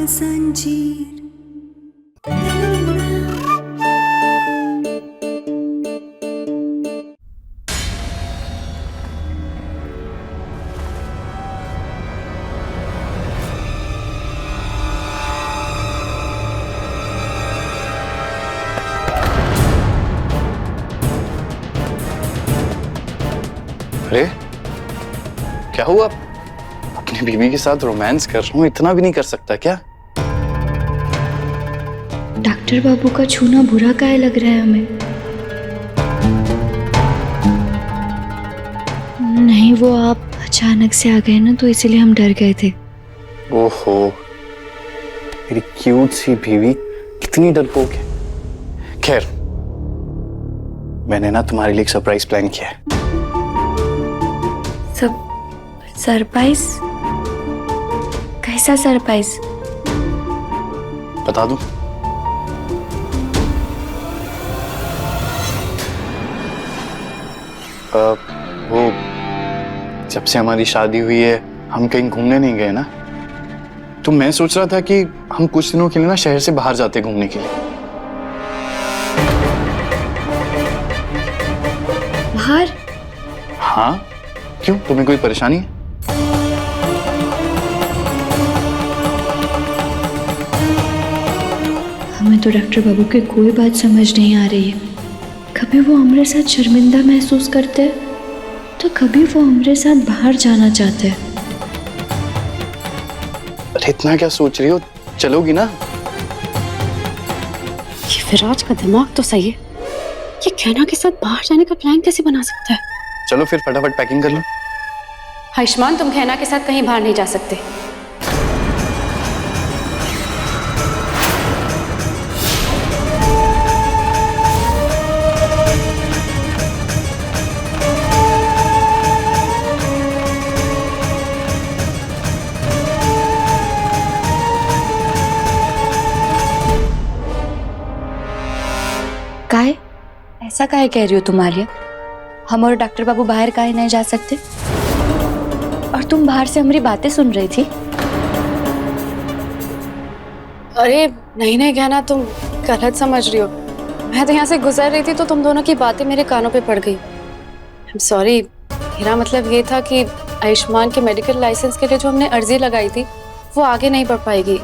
संजीर। अरे क्या हुआ? अपनी बीवी के साथ रोमांस कर रहा हूँ, इतना भी नहीं कर सकता क्या? डॉक्टर बाबू का छूना बुरा काहे लग रहा है हमें? नहीं, वो आप अचानक से आ गए ना, तो इसीलिए हम डर गए थे। ओहो, मेरी क्यूट सी बीवी कितनी डरपोक है। खैर, मैंने ना तुम्हारे लिए एक सरप्राइज प्लान किया है। सब सरप्राइज? कैसा सरप्राइज? बता दूं? वो जब से हमारी शादी हुई है हम कहीं घूमने नहीं गए ना, तो मैं सोच रहा था कि हम कुछ दिनों के लिए ना शहर से बाहर जाते घूमने के लिए। बाहर? हाँ, क्यों, तुम्हें कोई परेशानी है? हमें तो डॉक्टर बाबू की कोई बात समझ नहीं आ रही है। कभी वो हमारे साथ शर्मिंदा महसूस करते हैं, तो कभी वो हमारे साथ बाहर जाना चाहते हैं। अरे इतना क्या सोच रही हो, चलोगी ना? ये विराज का दिमाग तो सही है, ये कहना के साथ बाहर जाने का प्लान कैसे बना सकता है? चलो फिर फटाफट पैकिंग कर लो। आयुष्मान, तुम कहना के साथ कहीं बाहर नहीं जा सकते। काहे? ऐसा काहे कह रही हो तुम आलिया? हम और डॉक्टर बाबू बाहर काहे नहीं जा सकते? और तुम बाहर से हमारी बातें सुन रही थी? अरे नहीं नहीं कहना, तुम गलत समझ रही हो। मैं तो यहाँ से गुजर रही थी तो तुम दोनों की बातें मेरे कानों पे पड़ गई। I'm sorry, मेरा मतलब ये था कि आयुष्मान के मेडिकल लाइसेंस के लिए जो हमने अर्जी लगाई थी वो आगे नहीं बढ़ पाएगी,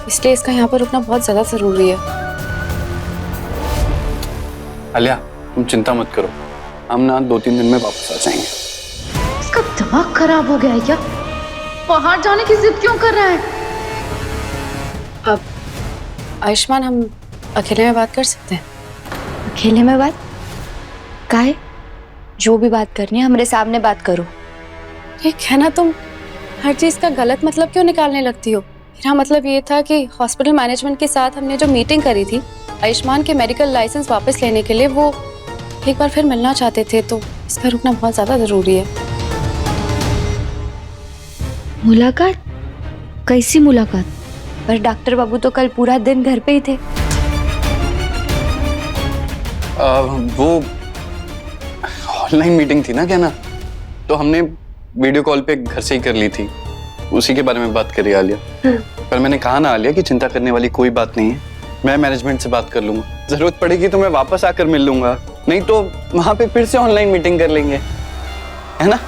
इसलिए इसका यहाँ पर रुकना बहुत ज्यादा जरूरी है। आलिया, तुम चिंता मत करो, हम ना 2-3 दिन में वापस आ जाएंगे। इसका दिमाग खराब हो गया है क्या? बाहर जाने की जिद क्यों कर रहा है? अब आयुष्मान, हम अकेले में बात कर सकते हैं? अकेले में बात? काहे? जो भी बात करनी है हमारे सामने बात करो। ये कहना, तुम हर चीज का गलत मतलब क्यों निकालने लगती हो? मेरा मतलब ये था कि हॉस्पिटल मैनेजमेंट के साथ हमने जो मीटिंग करी थी आयुष्मान के मेडिकल लाइसेंस वापस लेने के लिए, वो एक बार फिर मिलना चाहते थे, तो इसका रुकना बहुत ज्यादा जरूरी है। मुलाकात? कैसी मुलाकात? पर डॉक्टर बाबू तो कल पूरा दिन घर पे ही थे। वो ऑनलाइन मीटिंग थी ना, क्या ना, तो हमने वीडियो कॉल पे घर से ही कर ली थी, उसी के बारे में बात करी आलिया। पर मैंने कहा ना आलिया कि चिंता करने वाली कोई बात नहीं है, मैं मैनेजमेंट से बात कर लूंगा, जरूरत पड़ेगी तो मैं वापस आकर मिल लूंगा, नहीं तो वहां पे फिर से ऑनलाइन मीटिंग कर लेंगे, है ना?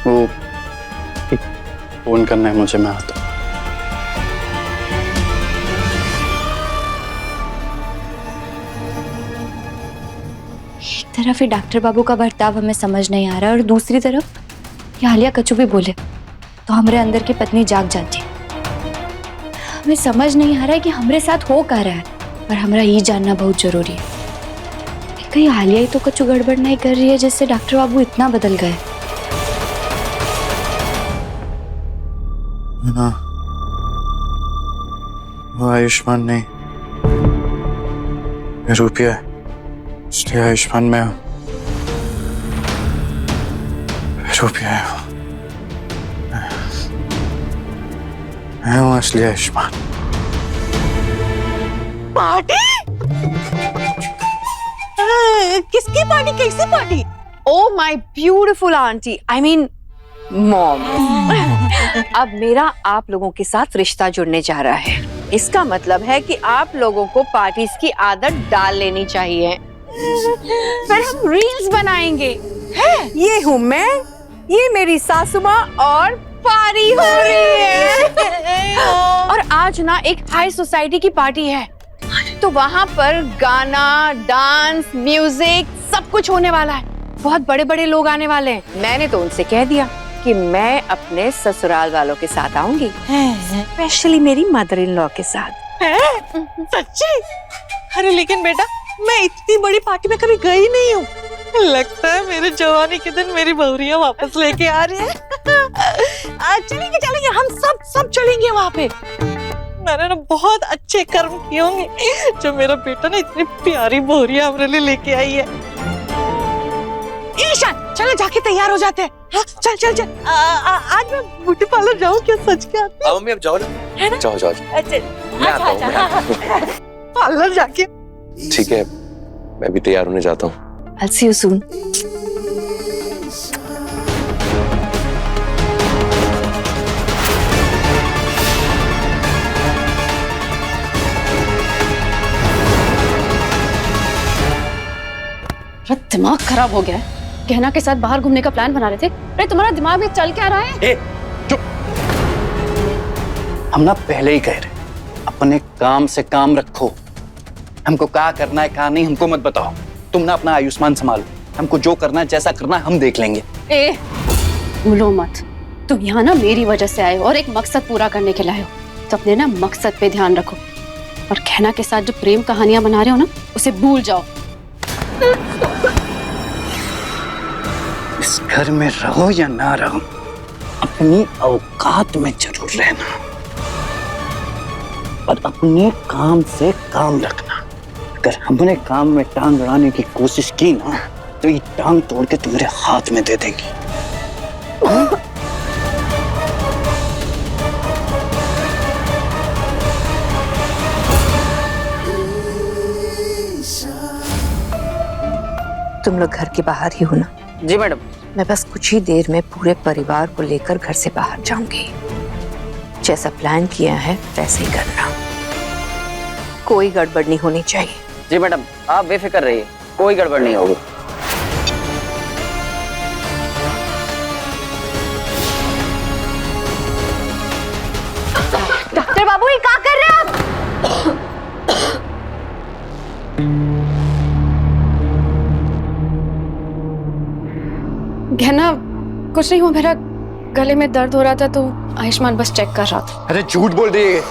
वो फोन करना है मुझे, मैं आता हूँ। एक तरफ ही डॉक्टर बाबू का बर्ताव हमें समझ नहीं आ रहा, और दूसरी तरफ ये आलिया कछु भी बोले तो हमारे अंदर की पत्नी जाग जाती। हमें समझ नहीं आ रहा है कि हमारे साथ हो क्या रहा है, पर हमारा ये जानना बहुत जरूरी है। कहीं आलिया ही तो कछु गड़बड़ नहीं कर रही है जिससे डॉक्टर बाबू इतना बदल गए। ना, वो आयुष्मान नहीं, ये रुपया है, इसलिए आयुष्मान में हूं। रुपया है वो, मैं हूं असली आयुष्मान। पार्टी? किसकी पार्टी? कैसी party? Oh my beautiful aunty, I mean mom. अब मेरा आप लोगों के साथ रिश्ता जुड़ने जा रहा है। इसका मतलब है कि आप लोगों को पार्टीज की आदत डाल लेनी चाहिए। फिर हम रील्स बनाएंगे। है? ये हूँ मैं, ये मेरी सासू माँ और पारी हो रही है। और आज ना एक हाई सोसाइटी की पार्टी है, तो वहाँ पर गाना, डांस, म्यूजिक सब कुछ होने वाला है। बहुत बड़े बड़े लोग आने वाले हैं। मैंने तो उनसे कह दिया कि मैं अपने ससुराल वालों के साथ आऊंगी, स्पेशली मेरी मदर इन लॉ के साथ। सच्ची? अरे लेकिन बेटा, मैं इतनी बड़ी पार्टी में कभी गई नहीं हूँ। लगता है मेरे जवानी के दिन मेरी बहुरियां वापस लेके आ रही है। चलेंगे चलेंगे, हम सब चलेंगे वहाँ पे। मैंने ना बहुत अच्छे कर्म किए होंगे जो मेरा बेटा ना इतनी प्यारी बहुरियां हमारे लिए लेके आई है। ईशान, चलो जाके तैयार हो जाते हैं। हाँ, चल चल चल। आज मैं ब्यूटी पार्लर जाऊँ क्या? सच क्या? मम्मी अब जाओ ना। है ना? जाओ जाओ। मैं आता हूँ। पार्लर जाके। ठीक है, मैं भी तैयार होने जाता हूँ। I'll see you soon. दिमाग खराब हो गया है। गहना के साथ बाहर घूमने का प्लान बना रहे थे। अरे तुम्हारा दिमाग में चल क्या रहा है? ए, चुप। हम ना पहले ही कह रहे, अपने काम से काम रखो। हमको क्या करना है क्या नहीं हमको मत बताओ। तुम ना अपना आयुष्मान संभालो, हमको जो करना है जैसा करना है हम देख लेंगे। ए, भूलो मत, तुम यहाँ ना मेरी वजह से आए हो और एक मकसद पूरा करने के लिए आए हो, तो अपने ना मकसद पे ध्यान रखो। और गहना के साथ जो प्रेम कहानियां बना रहे हो ना, उसे भूल जाओ। इस घर में रहो या ना रहो, अपनी औकात में जरूर रहना और अपने काम से काम रखना। अगर हमने काम में टांग अड़ाने की कोशिश की ना, तो ये टांग तोड़ के तुम्हारे हाथ में दे देगी। तुम लोग घर के बाहर ही हो ना? जी मैडम। मैं बस कुछ ही देर में पूरे परिवार को लेकर घर से बाहर जाऊंगी। जैसा प्लान किया है वैसे ही करना, कोई गड़बड़ नहीं होनी चाहिए। जी मैडम, आप बेफिक्र रहिए, कोई गड़बड़ नहीं होगी। डॉक्टर बाबू, ये क्या कर रहे हैं आप? गहना, कुछ नहीं हुआ, मेरा गले में दर्द हो रहा था तो आयुष्मान बस चेक कर रहा था। अरे झूठ बोल रही है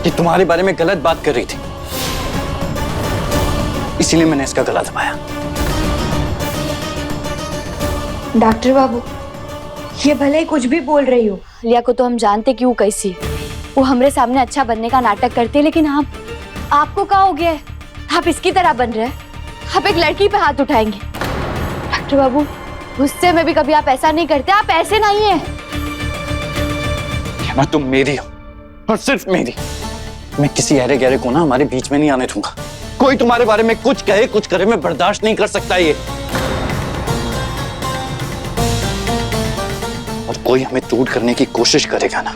कि तुम्हारे बारे में गलत बात कर रही थी, इसीलिए मैंने इसका गला दबाया। डॉक्टर बाबू, ये भले ही कुछ भी बोल रही हो, लिया को तो हम जानते कि वो कैसी है। वो हमरे सामने अच्छा बनने का नाटक करती है, लेकिन आपको क्या हो गया है? आप इसकी तरह बन रहे हैं, आप एक लड़की पे हाथ उठाएंगे। डॉक्टर बाबू, गुस्से में भी कभी आप ऐसा नहीं करते, आप ऐसे नहीं है। ना तुम मेरी हो और सिर्फ मेरी। मैं किसी अरे गहरे को ना हमारे बीच में नहीं आने दूंगा। कोई तुम्हारे बारे में कुछ कहे कुछ करे, मैं बर्दाश्त नहीं कर सकता ये। और कोई हमें दूर करने की कोशिश करेगा ना,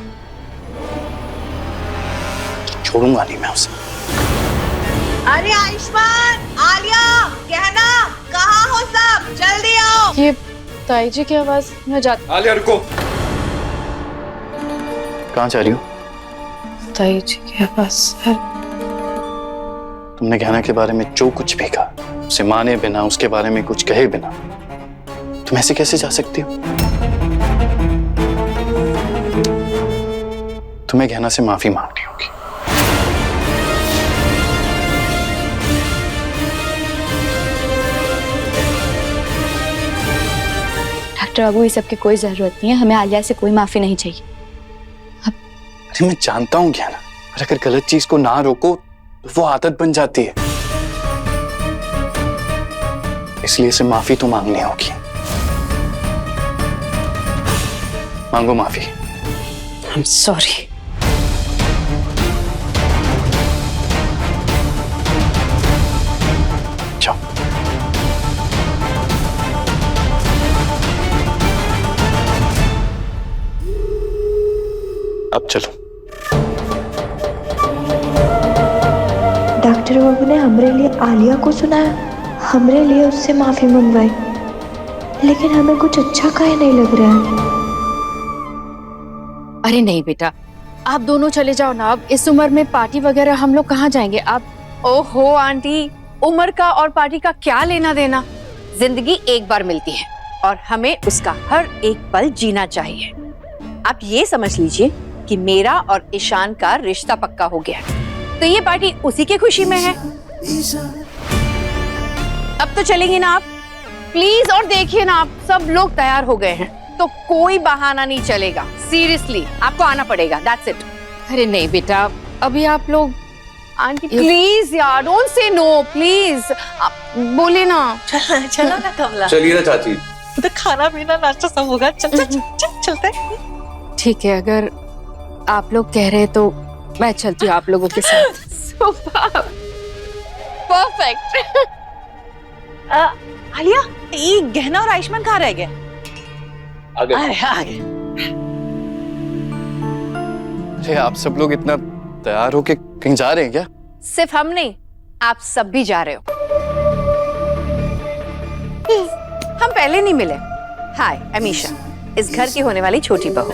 छोड़ूंगा नहीं मैं उसे। अरे आयुष्मान, आलिया, गहना, कहाँ हो सब? जल्दी आओ। ये ताई जी की आवाज में जाती। आलिया रुको। कहाँ जा रही हो? ताई जी के पास। तुमने गहना के बारे में जो कुछ भी कहा, उसे माने बिना, उसके बारे में कुछ कहे बिना, तुम ऐसे कैसे जा सकती हो? तुम्हें गहना से माफी मांगनी होगी। डॉक्टर बाबू, ये सब की कोई जरूरत नहीं है, हमें आलिया से कोई माफी नहीं चाहिए। अरे मैं जानता हूँ क्या ना, और अगर गलत चीज को ना रोको तो वो आदत बन जाती है। इसलिए इसे माफी तो मांगनी होगी। मांगो माफी। I am sorry. जाओ। अब चलो। डॉक्टर बाबू ने हमरे लिए आलिया को सुनाया, हमरे लिए उससे माफी मंगवाई, लेकिन हमें कुछ अच्छा काहे नहीं लग रहा है। अरे नहीं बेटा, आप दोनों चले जाओ ना। अब इस उम्र में पार्टी वगैरह हम लोग कहाँ जाएंगे। आप ओहो आंटी, उम्र का और पार्टी का क्या लेना देना। जिंदगी एक बार मिलती है और हमें उसका हर एक पल जीना चाहिए। आप ये समझ लीजिए कि मेरा और ईशान का रिश्ता पक्का हो गया है, तो ये पार्टी उसी की खुशी में है। अब तो चलेंगे ना आप प्लीज। और देखिए ना, आप सब लोग तैयार हो गए हैं, तो कोई बहाना नहीं चलेगा। सीरियसली आपको आना पड़ेगा, दैट्स इट। अरे नहीं बेटा, अभी आप लोग आंटी प्लीज यार, डोंट से नो प्लीज। बोले ना। चलो ना कमला, चलिए ना चाची। तो खाना पीना नाश्ता सब होगा। चल चल चल, चल चलते हैं। ठीक है, अगर आप लोग कह रहे तो मैं चलती हूँ आप लोगों के साथ। परफेक्ट। आलिया, ये गहना और आयुष्मान कहाँ रह गए? आगे आगे। अरे आप सब लोग इतना तैयार होके कहीं जा रहे हैं क्या? सिर्फ हम नहीं, आप सब भी जा रहे हो। हम पहले नहीं मिले। हाय अमीशा, इस घर की होने वाली छोटी बहू।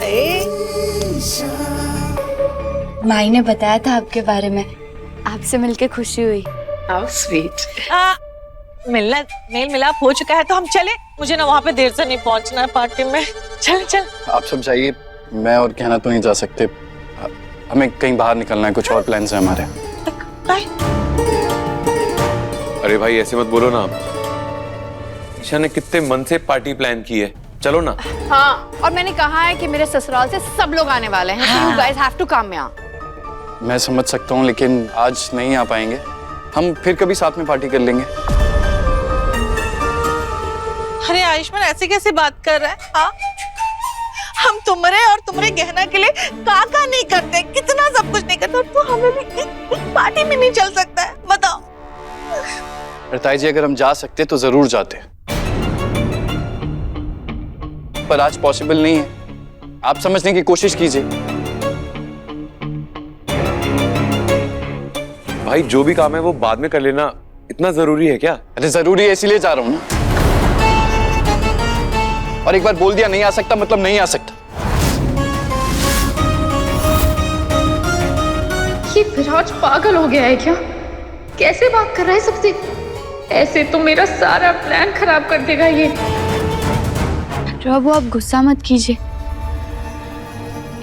माई ने बताया था आपके बारे में, आपसे मिलके खुशी हुई। How sweet. मिलना मेल मिलाप हो चुका है, तो हम चले। मुझे ना वहाँ पे देर से नहीं पहुँचना है पार्टी में। चल चल। आप सब जाइए, मैं और कहना तो नहीं जा सकते। हमें कहीं बाहर निकलना है, कुछ और प्लान्स हैं हमारे। बाय। अरे भाई ऐसे मत बोलो ना आप। ईशा ने कितने मन से पार्टी प्लान की है, चलो ना। हाँ, और मैंने कहा है कि मेरे ससुराल से सब लोग आने वाले हैं। So you guys have to come यहाँ। मैं समझ सकता हूँ, लेकिन आज नहीं आ पाएंगे। हम फिर कभी साथ में पार्टी कर लेंगे। अरे आयुष्मान, ऐसे कैसे बात कर रहा है? हाँ, हम तुम्हारे और तुम्हारे गहना के लिए का नहीं करते, कितना सब कुछ नहीं करते, तो हमें भी एक पार्टी में नहीं चल सकता है? बताओ। ताई जी, अगर हम जा सकते तो जरूर जाते, पर आज पॉसिबल नहीं है। आप समझने की कोशिश कीजिए। भाई जो भी काम है वो बाद में कर लेना, इतना जरूरी है क्या? अरे जरूरी है, इसीलिए जा रहा हूं ना। और एक बार बोल दिया नहीं आ सकता मतलब नहीं आ सकता। ये विराज पागल हो गया है क्या? कैसे बात कर रहा है सबसे? ऐसे तो मेरा सारा प्लान खराब कर देगा ये। प्रभु आप गुस्सा मत कीजिए।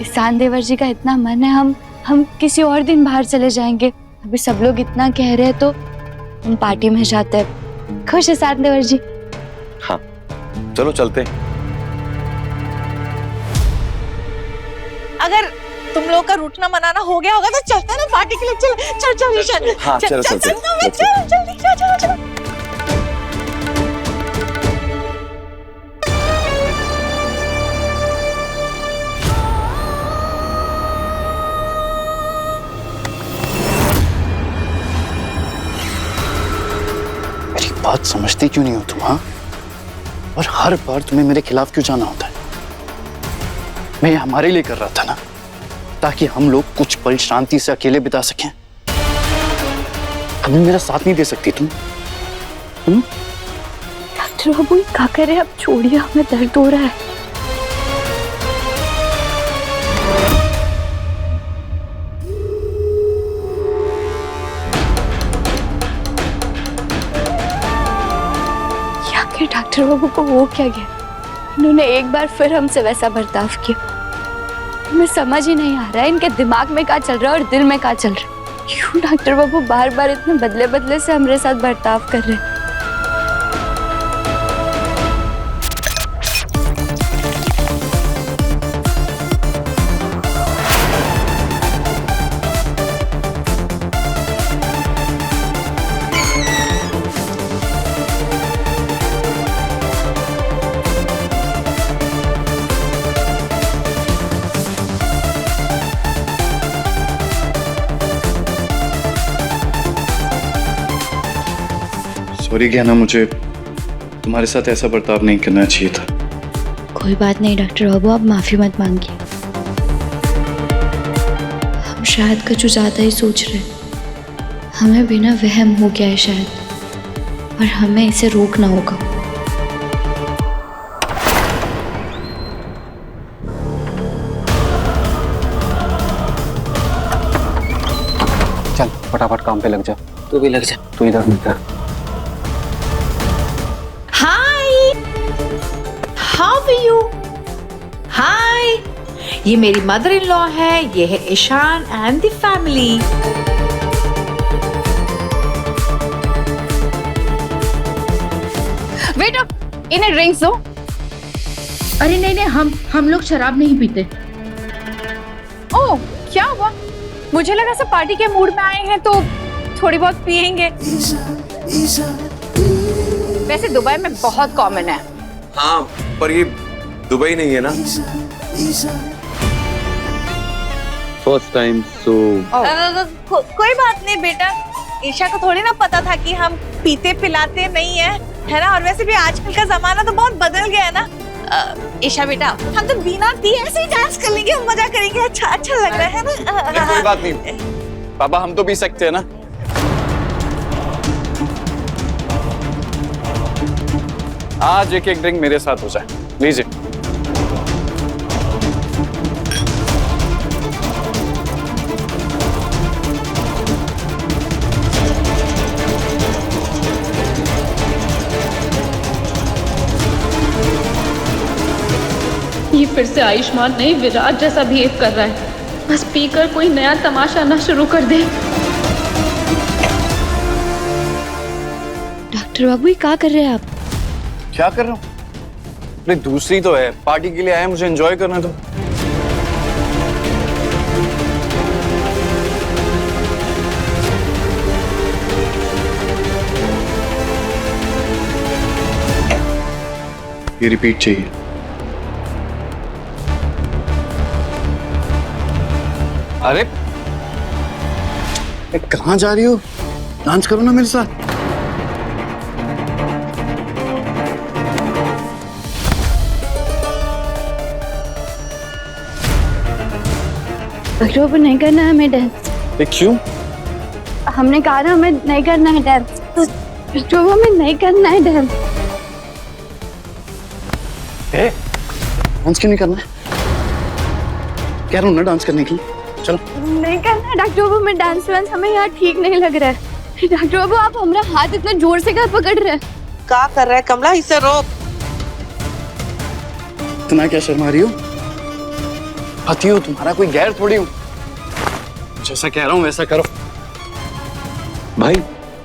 ईशान देवर जी का इतना मन है, हम किसी और दिन बाहर चले जाएंगे। अभी सब लोग इतना कह रहे हैं तो हम पार्टी में जाते हैं। खुश है ईशान देवर जी? हाँ चलो चलते हैं। अगर तुम लोग का रूठना मनाना हो गया होगा तो चलते हैं ना पार्टी के लिए। चल चल चल चल। हाँ, चलो, चल चलते हैं, चल जल्दी चल चल चल। मेरी बात समझती क्यों नहीं हो तुम? हाँ, और हर बार तुम्हें मेरे खिलाफ क्यों जाना होता है? मैं ये हमारे लिए कर रहा था ना, ताकि हम लोग कुछ पल शांति से अकेले बिता सकें। कभी मेरा साथ नहीं दे सकती तुम? डॉक्टर बाबू क्या कर रहे हैं? अब छोड़िए, हमें दर्द हो रहा है। क्या कि डॉक्टर बाबू को हो क्या गया? इन्होंने एक बार फिर हमसे वैसा बर्ताव किया। हमें समझ ही नहीं आ रहा है इनके दिमाग में क्या चल रहा है और दिल में क्या चल रहा है। क्यों डॉक्टर बाबू बार बार इतने बदले बदले से हमारे साथ बर्ताव कर रहे हैं? सॉरी कहना, मुझे तुम्हारे साथ ऐसा बर्ताव नहीं करना चाहिए था। कोई बात नहीं डॉक्टर बाबू, आप माफी मत मांगिए। हम शायद कुछ ज्यादा ही सोच रहे हैं। हमें बिना वहम हो गया है शायद, और हमें इसे रोकना होगा। चल फटाफट काम पे लग जा। तू भी लग जा। तू इधर निकल। Hi, how are you? Hi, ये मेरी मदर इन लॉ है, ये है Ishaan and the family. Wait up, इन्हें ड्रिंक्स दो। अरे नहीं नहीं, हम लोग शराब नहीं पीते। ओह, क्या हुआ? मुझे लगा सब पार्टी के मूड में आए हैं तो थोड़ी बहुत पियेंगे। वैसे दुबई में बहुत कॉमन है। हाँ, पर ये दुबई नहीं है ना। फर्स्ट टाइम सो कोई बात नहीं बेटा, ईशा को थोड़ी ना पता था कि हम पीते पिलाते नहीं है ना। और वैसे भी आजकल का जमाना तो बहुत बदल गया है ना। ईशा बेटा, हम तो बिना पिए ऐसे ही डांस कर लेंगे, मजा करेंगे। अच्छा लग रहा है ना। कोई बात नहीं पापा, हम तो पी सकते हैं ना। आज एक एक ड्रिंक मेरे साथ हो जाए, लीजिए। ये फिर से आयुष्मान नहीं विराट जैसा बिहेव कर रहा है। बस पीकर कोई नया तमाशा ना शुरू कर दे। डॉक्टर बाबू, ये क्या कर रहे हैं आप? क्या कर रहा हूँ? अरे दूसरी तो है, पार्टी के लिए आया, मुझे एंजॉय करना तो। ये रिपीट चाहिए। अरे कहाँ जा रही हो? डांस करो ना मेरे साथ। डॉक्टर बाबू, नहीं करना है हमें डांस। क्यों? हमने कहा ना हमें नहीं करना है डांस। डॉक्टर बाबू, हमें नहीं करना है डांस। डांस क्यों नहीं करना है? कह रहा हूँ ना डांस करने की। चलो। नहीं करना है डॉक्टर बाबू, हमें डांस वांस हमें यहाँ ठीक नहीं लग रहा है। डॉक्टर बाबू, आप हमारा हाथ इतना जोर से क्या पकड़ रहे हैं? क्या कर रहा है कमला? इसे रोक। इतना क्या शर्मा रही हो? पति हो तुम्हारा, कोई गैर थोड़ी हूँ। जैसा कह रहा हूँ वैसा करो। भाई,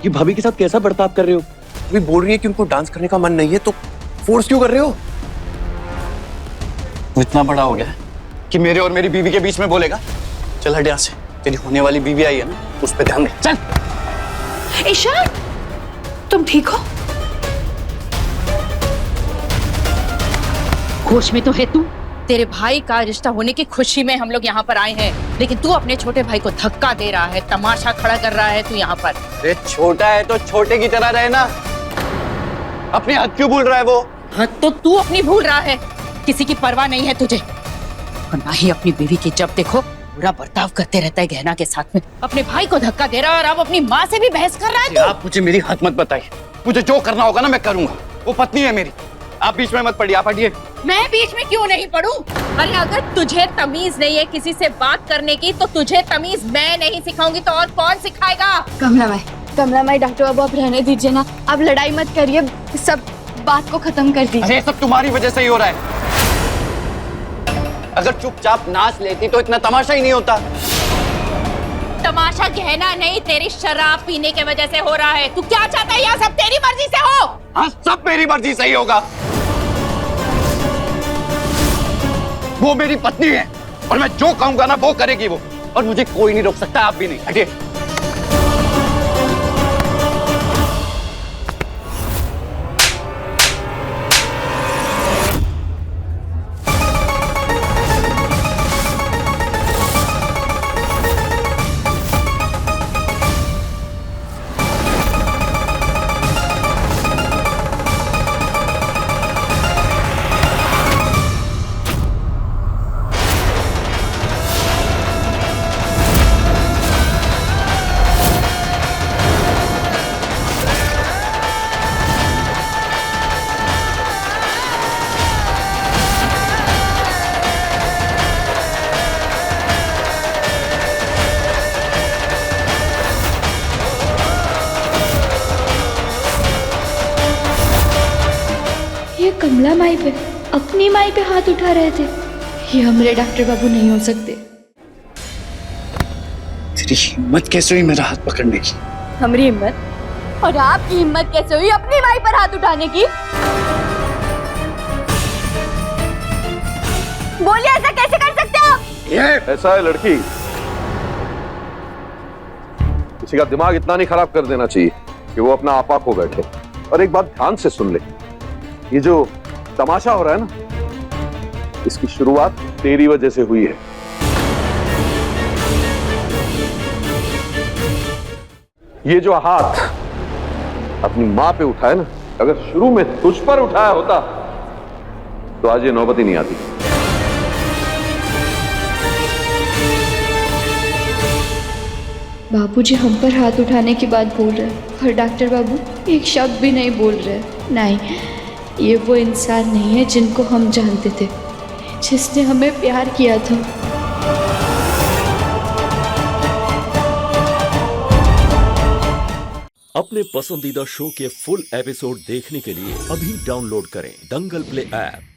ये भाभी के साथ कैसा बर्ताव कर रहे हो? अभी बोल रही है कि उनको डांस करने का मन नहीं है, तो फोर्स क्यों कर रहे हो? वो इतना बड़ा हो गया है कि मेरे और मेरी बीवी के बीच में बोलेगा? चल हट यहाँ से, तेरी होने वाली बीवी आई है ना, उस पर ध्यान दे। चल। ईशा, तुम ठीक हो? होश में तो है तू? तेरे भाई का रिश्ता होने की खुशी में हम लोग यहाँ पर आए हैं, लेकिन तू अपने छोटे भाई को धक्का दे रहा है, तमाशा खड़ा कर रहा है तू यहाँ पर। अरे छोटा है तो छोटे की तरह रहे ना। अपनी हद क्यों भूल रहा है वो? हाँ, तो तू अपनी भूल रहा है। किसी की परवाह नहीं है तुझे, और ना ही अपनी बीवी की। जब देखो बुरा बर्ताव करते रहता है गहना के साथ में। अपने भाई को धक्का दे रहा है और अब अपनी माँ से भी बहस कर रहा है तू। आप मुझे मेरी हद मत बताइए। मुझे जो करना होगा ना मैं करूंगा। वो पत्नी है मेरी, आप बीच में मत पड़िए। आप हटिए। मैं बीच में क्यों नहीं पढ़ूं? अरे अगर तुझे तमीज नहीं है किसी से बात करने की, तो तुझे तमीज मैं नहीं सिखाऊंगी तो और कौन सिखाएगा? कमला माई, डॉक्टर बाबू आप रहने दीजिए ना, आप लड़ाई मत करिए, सब बात को खत्म कर दीजिए। अरे सब तुम्हारी वजह से ही हो रहा है। अगर चुपचाप नाच लेती तो इतना तमाशा ही नहीं होता। तमाशा गहना नहीं, तेरी शराब पीने की वजह से हो रहा है। तू क्या चाहता है? यहाँ सब तेरी मर्जी से हो? हाँ, सब मेरी मर्जी से ही होगा। वो मेरी पत्नी है और मैं जो कहूंगा ना वो करेगी वो, और मुझे कोई नहीं रोक सकता। आप भी नहीं। हटिए। कमला माई पे, अपनी माई पे हाथ उठा रहे थे। ये हमारे डॉक्टर बाबू नहीं हो सकते। तेरी हिम्मत कैसे हुई मेरा हाथ पकड़ने की? हमारी हिम्मत और आपकी हिम्मत कैसे हुई अपनी माई पर हाथ उठाने की? बोलिए, ऐसा कैसे कर सकते हो आप? ऐसा है लड़की, किसी का दिमाग इतना नहीं खराब कर देना चाहिए कि वो अपना आपा खो बैठे। और एक बात ध्यान से सुन ले, ये जो तमाशा हो रहा है ना, इसकी शुरुआत तेरी वजह से हुई है। ये जो हाथ अपनी मां पे उठाया ना, अगर शुरू में तुझ पर उठाया होता तो आज ये नौबत ही नहीं आती। बाबूजी हम पर हाथ उठाने की बात बोल रहे हैं और डॉक्टर बाबू एक शब्द भी नहीं बोल रहे। नहीं, ये वो इंसान नहीं है जिनको हम जानते थे, जिसने हमें प्यार किया था। अपने पसंदीदा शो के फुल एपिसोड देखने के लिए अभी डाउनलोड करें दंगल प्ले ऐप।